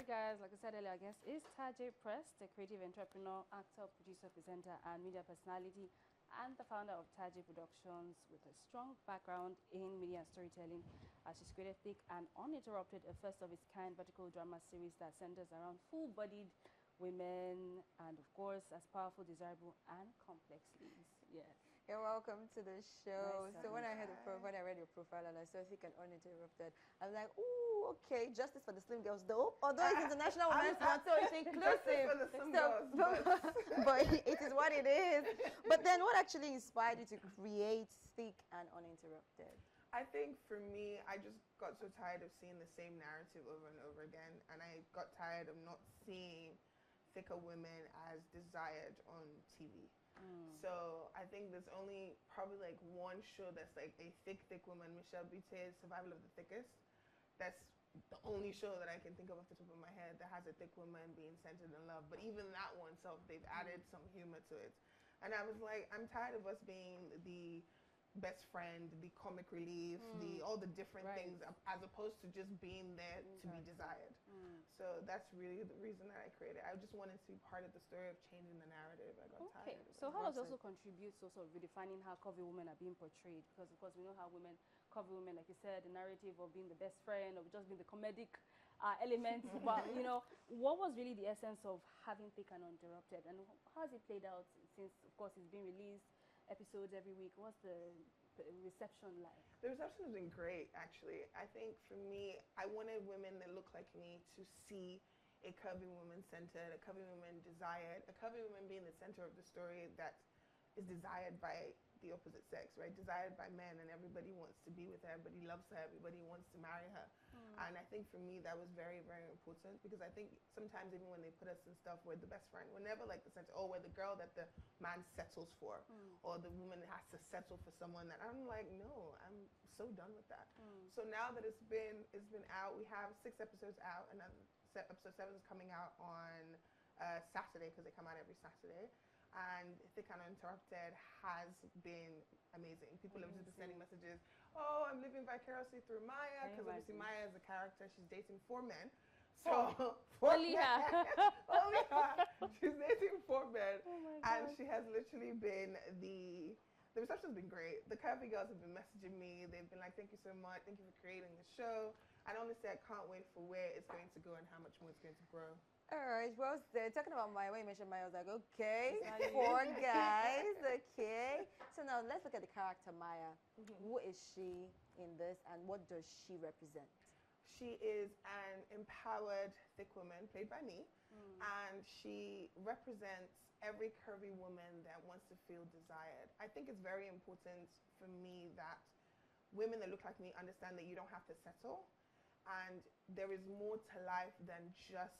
Alright guys, like I said earlier, our guest is Tajay Press, the creative entrepreneur, actor, producer, presenter, and media personality, and the founder of Tajay Productions with a strong background in media and storytelling. She's created Thick and Uninterrupted, a first of its kind vertical drama series that centers around full-bodied women and, of course, as powerful, desirable, and complex leads. Yes. You're welcome to the show. Nice, So when I read your profile and I saw Thick and Uninterrupted, I was like, ooh, okay, justice for the slim girls, though. Although it's International Women's Month, so it's inclusive. For the slim girls, but it is what it is. But then what actually inspired you to create Thick and Uninterrupted? I think for me, I just got so tired of seeing the same narrative over and over again. And I got tired of not seeing thicker women as desired on TV. So I think there's only probably like one show that's like a thick woman, Michelle Butte's Survival of the Thickest. That's the only show that I can think of off the top of my head that has a thick woman being centered in love. But even that one self, they've added some humor to it. And I was like, I'm tired of us being the best friend, the comic relief, all the different things, as opposed to just being there to be desired. So that's really the reason that I created. I just wanted to be part of the story of changing the narrative. I got tired of it. So how does it also contribute to sort of redefining how curvy women are being portrayed? Because of course we know how curvy women, like you said, the narrative of being the best friend, of just being the comedic element. But you know, what was really the essence of having Thick and Uninterrupted, and how has it played out since, of course, it's been released? Episodes every week. What's the reception like? The reception has been great, actually. I think for me, I wanted women that look like me to see a curvy woman centered, a curvy woman desired, a curvy woman being the center of the story that is desired by the opposite sex, right? Desired by men, and everybody wants to be with her, everybody loves her, everybody wants to marry her. And I think for me that was very, very important, because I think sometimes even when they put us in stuff, we're the best friend. We're never like the center, or we're the girl that the man settles for, or the woman that has to settle for someone that I'm like, no, I'm so done with that. So now that it's been out, we have 6 episodes out, and episode 7 is coming out on Saturday, because they come out every Saturday. And Thick and Uninterrupted has been amazing. People have just been sending messages, oh, I'm living vicariously through Maya, because obviously Maya is a character, she's dating 4 men. So, only her. Only her. She's dating 4 men. Oh my God. And she has literally been the reception's been great. The curvy girls have been messaging me. They've been like, thank you so much. Thank you for creating the show. And honestly, I can't wait for where it's going to go and how much more it's going to grow. All right, well, talking about Maya, when you mentioned Maya, I was like, okay, 4 guys, okay. So now let's look at the character Maya. Who is she in this, and what does she represent? She is an empowered thick woman, played by me, and she represents every curvy woman that wants to feel desired. I think it's very important for me that women that look like me understand that you don't have to settle, and there is more to life than just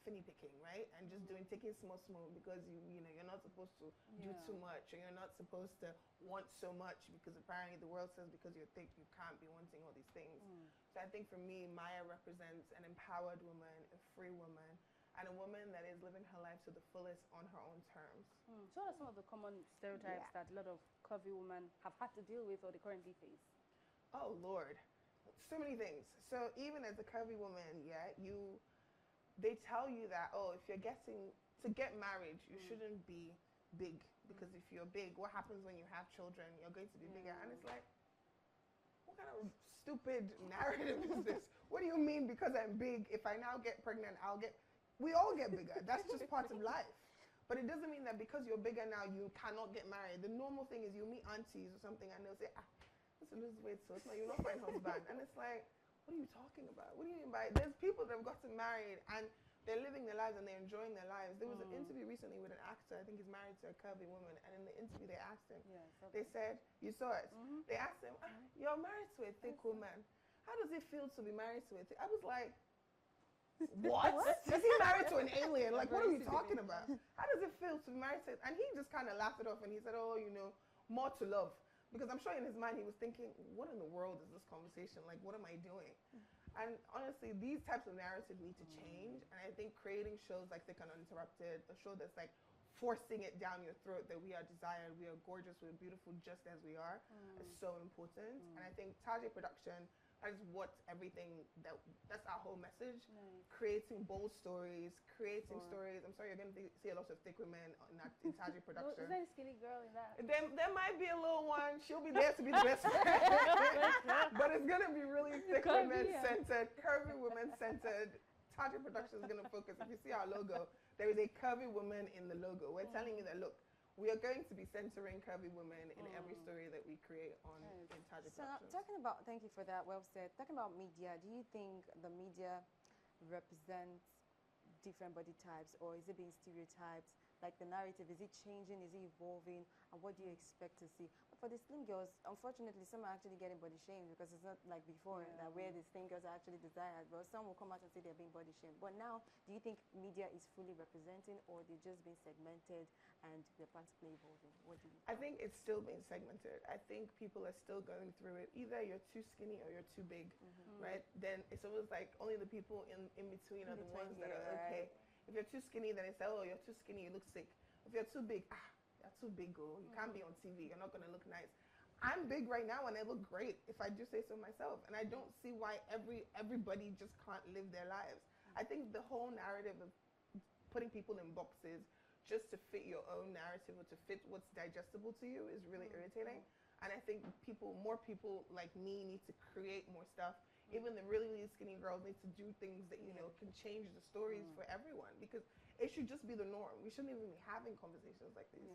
finny picking, right? And just taking small, because you're not supposed to do too much, or you're not supposed to want so much, because apparently the world says because you're thick you can't be wanting all these things. So I think for me, Maya represents an empowered woman, a free woman, and a woman that is living her life to the fullest on her own terms. So what are some of the common stereotypes that a lot of curvy women have had to deal with or they currently face? Oh Lord, so many things. So even as a curvy woman, they tell you that, oh, if you're to get married, you shouldn't be big, because if you're big, what happens when you have children? You're going to be bigger. And it's like, what kind of stupid narrative is this? What do you mean because I'm big, if I now get pregnant, we all get bigger. That's just part of life. But it doesn't mean that because you're bigger now, you cannot get married. The normal thing is you meet aunties or something and they'll say, let's lose weight, so it's like, you'll not find husband. And it's like, what are you talking about? What do you mean by, there's people that have gotten married and they're living their lives and they're enjoying their lives. There was an interview recently with an actor, I think he's married to a curvy woman, and in the interview they asked him, they said, you saw it, they asked him, you're married to a thick woman. How does it feel to be married to a thick? I was like, what? Is he married to an alien? Like, what are we talking about? How does it feel to be married to, and he just kind of laughed it off and he said, oh, more to love. Because I'm sure in his mind he was thinking, what in the world is this conversation? Like, what am I doing? And honestly, these types of narratives need to change. And I think creating shows like Thick and Uninterrupted, a show that's like forcing it down your throat that we are desired, we are gorgeous, we're beautiful just as we are, is so important. And I think Tajay Production, That is what everything that's our whole message. Nice. Creating bold stories, creating stories. I'm sorry, you're going to see a lot of thick women in Taji No, production. is there a skinny girl in that? There might be a little one. She'll be there to be the best friend. But it's going to be really thick women centered, curvy women centered. Taji production is going to focus. If you see our logo, there is a curvy woman in the logo. We're telling you that, look, we are going to be centering curvy women in every story that we create in Taji So Productions. thank you for that, well said. Talking about media, do you think the media represents different body types, or is it being stereotyped? Like the narrative, is it changing? Is it evolving? And what do you expect to see? But for the slim girls, unfortunately, some are actually getting body shamed because it's not like before that where the slim girls are actually desired. Well, some will come out and say they're being body shamed. But now, do you think media is fully representing, or they're just being segmented and they're practically evolving? What do you think? I think it's still being segmented. I think people are still going through it. Either you're too skinny or you're too big, right? Then it's almost like only the people in between are the ones that are okay. If you're too skinny, then it's like, oh, you're too skinny, you look sick. If you're too big, you're too big, girl. You can't be on TV. You're not going to look nice. I'm big right now and I look great, if I do say so myself. And I don't see why everybody just can't live their lives. I think the whole narrative of putting people in boxes just to fit your own narrative or to fit what's digestible to you is really irritating. And I think more people like me need to create more stuff. Even the really, really skinny girls need to do things that, can change the stories for everyone, because it should just be the norm. We shouldn't even be having conversations like these.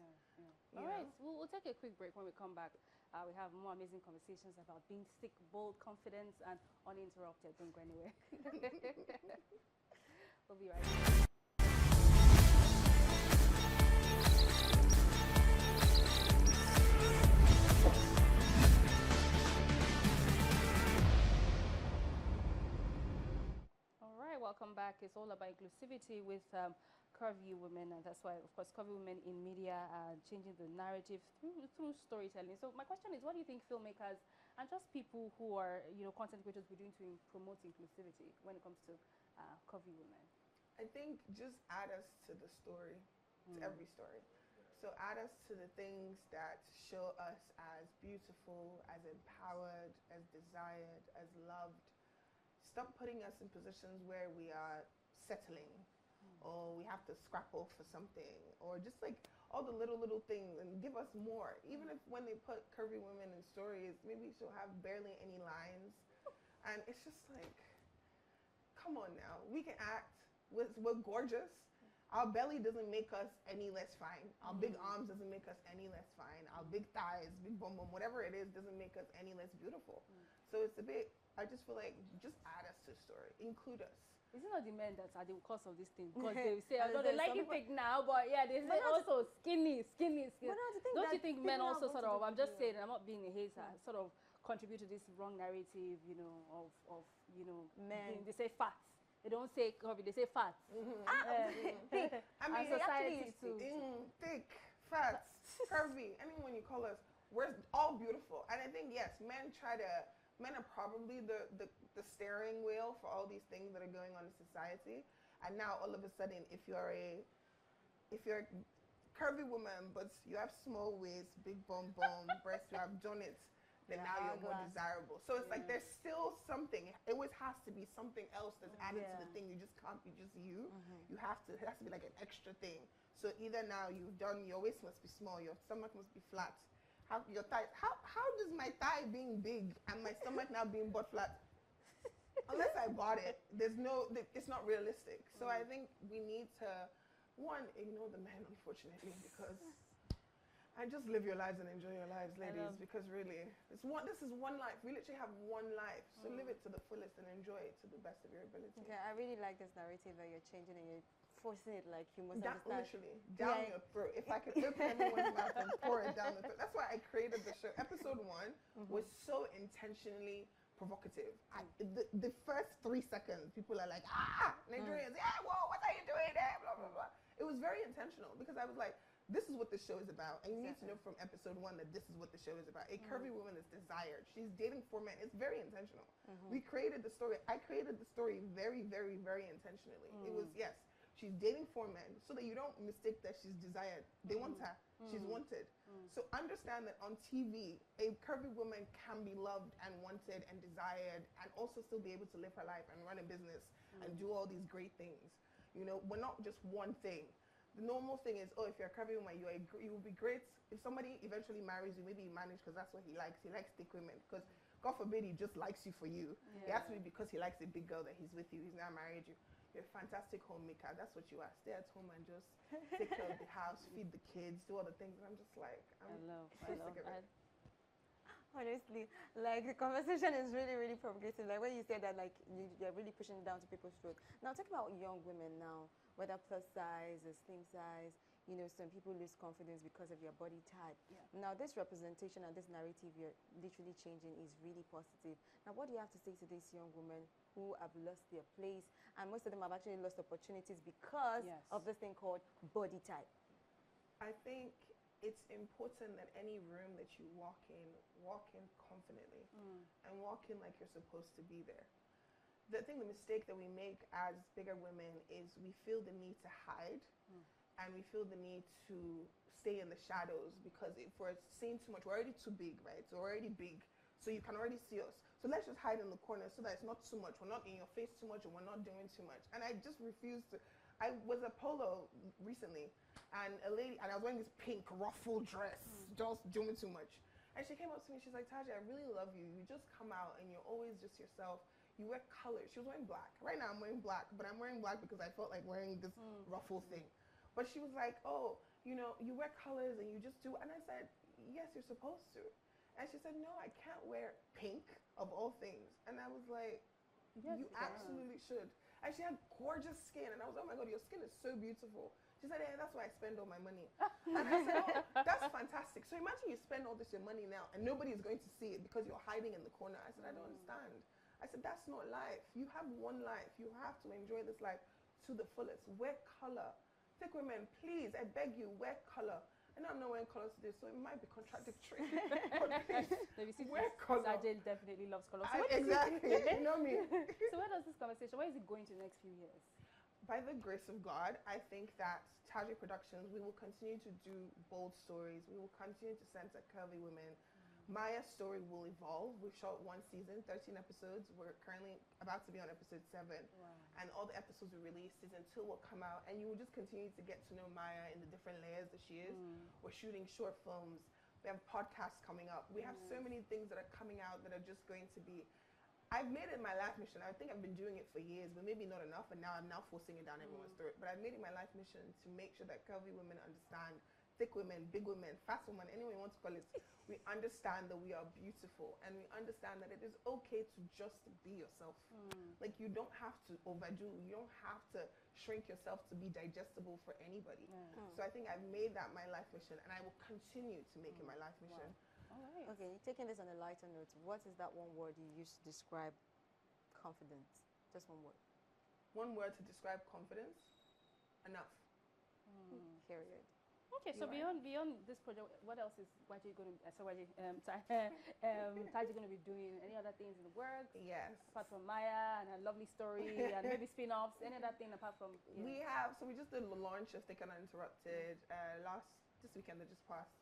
All right, we'll take a quick break. When we come back, we have more amazing conversations about being thick, bold, confident, and uninterrupted. Don't go anywhere. We'll be right back. Welcome back. It's all about inclusivity with curvy women, and that's why, of course, curvy women in media are changing the narrative through storytelling. So my question is, what do you think filmmakers and just people who are, content creators will be doing to promote inclusivity when it comes to curvy women? I think just add us to the story, to every story. So add us to the things that show us as beautiful, as empowered, as desired, as loved. Stop putting us in positions where we are settling or we have to scrapple for something, or just like all the little things, and give us more. Even if when they put curvy women in stories, maybe she'll have barely any lines. And it's just like, come on now. We can act. We're gorgeous. Our belly doesn't make us any less fine. Our big arms doesn't make us any less fine. Our big thighs, big bum bum, whatever it is, doesn't make us any less beautiful. So it's a bit, I just feel like, just add us to the story. Include us. Is it not the men that are the cause of this thing? Because they say, I know they like it big now, but they say also skinny. Don't you think men also sort of, I'm just saying, I'm not being a hater, sort of contribute to this wrong narrative, of men. They say fat. They don't say curvy, they say fat. Thick. I mean, society too. Thick, fat, curvy. I mean, when you call us, we're all beautiful. And I think, yes, men are probably the steering wheel for all these things that are going on in society. And now all of a sudden, if you're a curvy woman, but you have small waist, big bum, breasts, you have donuts, then now you're more desirable. So it's like there's still something. It always has to be something else that's added to the thing. You just can't be just you. It has to be like an extra thing. So either now your waist must be small, your stomach must be flat. Your thighs. How does my thigh being big and my stomach now being butt flat? Unless I bought it, it's not realistic. So I think we need to, one, ignore the men, unfortunately, because and just live your lives and enjoy your lives, ladies. Because really, this is one life. We literally have one life, so live it to the fullest and enjoy it to the best of your ability. Okay, I really like this narrative that you're changing and you're forcing it like you must understand. Literally, down your throat. If I could open everyone's mouth and pour it down the throat. That's why I created the show. Episode 1 was so intentionally provocative. The first 3 seconds, people are like, Nigerians, whoa, what are you doing there? Blah, blah, blah. It was very intentional because I was like, this is what the show is about. And you need to know from episode 1 that this is what the show is about. A curvy woman is desired. She's dating 4 men. It's very intentional. We created the story. I created the story very, very, very intentionally. It was, yes, She's dating 4 men so that you don't mistake that she's desired. They want her. She's wanted. So understand that on TV, a curvy woman can be loved and wanted and desired and also still be able to live her life and run a business and do all these great things. You know, we're not just one thing. The normal thing is, oh, if you're a curvy woman, you will be great. If somebody eventually marries you, maybe you manage because that's what he likes. He likes thick women because God forbid he just likes you for you. It has to be because he likes a big girl that he's with you. He's now married you. You're a fantastic homemaker. That's what you are. Stay at home and just take care of the house, feed the kids, do all the things. And I'm just like, I love that. Honestly, like the conversation is really, really progressive. Like when you said that, like you're really pushing it down to people's throat. Now, talk about young women now, whether plus size or slim size. You know, some people lose confidence because of their body type. Yeah. Now, this representation and this narrative you're literally changing is really positive. Now, what do you have to say to these young women who have lost their place, and most of them have actually lost opportunities because of this thing called body type? I think it's important that any room that you walk in confidently and walk in like you're supposed to be there. The mistake that we make as bigger women is we feel the need to hide and we feel the need to stay in the shadows because if we're seeing too much, we're already too big, right? So we're already big, so you can already see us. So let's just hide in the corner so that it's not too much. We're not in your face too much and we're not doing too much. And I just refuse to. I was at Polo recently and a lady, and I was wearing this pink ruffled dress, just doing too much. And she came up to me, she's like, Taji, I really love you. You just come out and you're always just yourself. You wear colors. She was wearing black. Right now I'm wearing black, but I'm wearing black because I felt like wearing this ruffle thing. But she was like, oh, you know, you wear colors and you just do. And I said, yes, you're supposed to. And she said, no, I can't wear pink of all things. And I was like, you absolutely should. And she had gorgeous skin. And I was, oh my God, your skin is so beautiful. She said, yeah, that's why I spend all my money. And I said, oh, that's fantastic. So imagine you spend all this your money now and nobody is going to see it because you're hiding in the corner. I said, I don't understand. I said, that's not life. You have one life. You have to enjoy this life to the fullest. Wear color. Thick women, please, I beg you, wear color. I know I'm not wearing colors today, so it might be contradictory. But please, wear color. Sajel definitely loves color. So exactly, you know me. So where does this conversation, where is it going to the next few years? By the grace of God, I think that Taji Productions, we will continue to do bold stories. We will continue to center curvy women. Maya's story will evolve. We've shot 1 season, 13 episodes. We're currently about to be on episode 7. Wow. And all the episodes we release, season 2 will come out. And you will just continue to get to know Maya in the different layers that she is. We're shooting short films. We have podcasts coming up. We have so many things that are coming out that are just going to be... I've made it my life mission. I think I've been doing it for years, but maybe not enough. And now I'm forcing it down everyone's throat. But I've made it my life mission to make sure that curvy women understand, thick women, big women, fat women, anyone you want to call it, we understand that we are beautiful and we understand that it is okay to just be yourself. Like you don't have to overdo, you don't have to shrink yourself to be digestible for anybody. So I think I've made that my life mission and I will continue to make it my life mission. All right. Okay, taking this on a lighter note, what is that one word you use to describe confidence? Just one word. One word to describe confidence? Enough. Period. Okay, so beyond this project, what else is Taji going to be doing? Any other things in the works? Yes. Apart from Maya and her lovely story and maybe spin-offs, any other thing apart from... We just did the launch of Thick and Uninterrupted this weekend that just passed.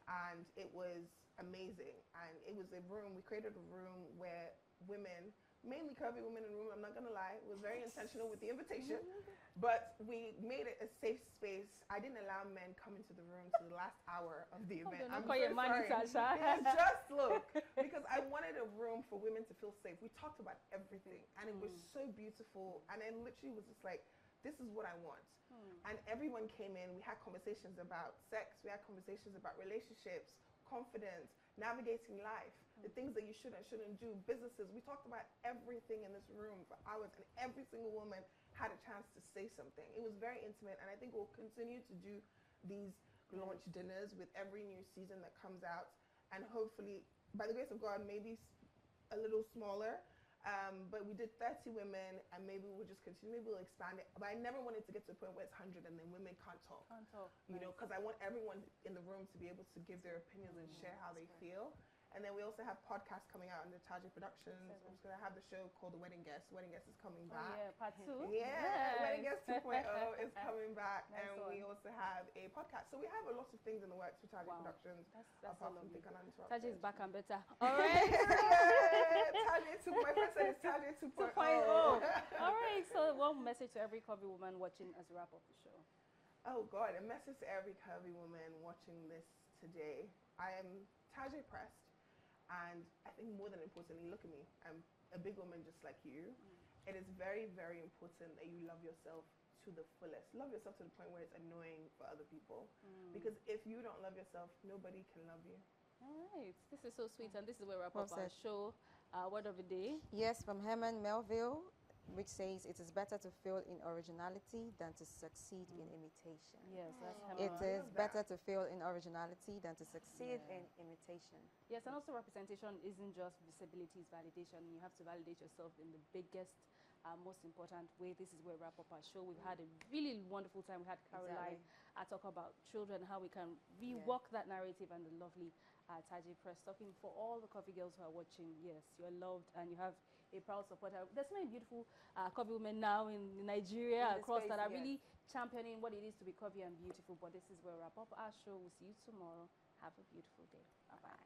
And it was amazing. And it was we created a room where women, mainly curvy women in the room, I'm not going to lie, it was very intentional with the invitation. But we made it a safe space. I didn't allow men come into the room to the last hour of the event. I'm so sorry. Just look, because I wanted a room for women to feel safe. We talked about everything, and it was so beautiful. And I literally was just like, this is what I want. And everyone came in. We had conversations about sex. We had conversations about relationships, confidence, navigating life, the things that you should and shouldn't do, businesses. We talked about everything in this room for hours, and every single woman had a chance to say something. It was very intimate, and I think we'll continue to do these launch dinners with every new season that comes out, and hopefully, by the grace of God, maybe a little smaller. But we did 30 women, and maybe we'll just continue. Maybe we'll expand it. But I never wanted to get to a point where it's 100 and then women can't talk. You know, because I want everyone in the room to be able to give their opinions and share how they feel. And then we also have podcasts coming out under Taji Productions. I'm just going to have the show called The Wedding Guest. Wedding Guest is coming back. Yeah, part 2. Yeah, Wedding Guest 2.0 is coming back. Nice And one. we also have a podcast. So we have a lot of things in the works for Taji Productions. That's apart so from lovely. Think Uninterrupted. Taji is back and better. All right. Taji 2.0. My friend said it's Taji 2.0. 2.0. All right. So one message to every curvy woman watching as we wrap up the show. Oh God, a message to every curvy woman watching this today. I am Taji Pressed. And I think more than importantly, look at me. I'm a big woman just like you. It is very, very important that you love yourself to the fullest. Love yourself to the point where it's annoying for other people. Because if you don't love yourself, nobody can love you. All right. This is so sweet. And this is where we wrap Well up our said. show. Word of the day. Yes, from Herman Melville, which says it is better to fail in originality than to succeed in imitation. Yes, that's It Herman. is better to fail in originality than to succeed in imitation. Yes, and also representation isn't just visibility, it's validation. You have to validate yourself in the biggest, most important way. This is where we wrap up our show. We've had a really wonderful time. We had Caroline talk about children, how we can rework that narrative, and the lovely Taji Press talking for all the coffee girls who are watching. Yes, you're loved and you have a proud supporter. There's so many beautiful coffee women now in Nigeria, across that are really championing what it is to be coffee and beautiful. But this is where we wrap up our show. We'll see you tomorrow. Have a beautiful day. Bye-bye.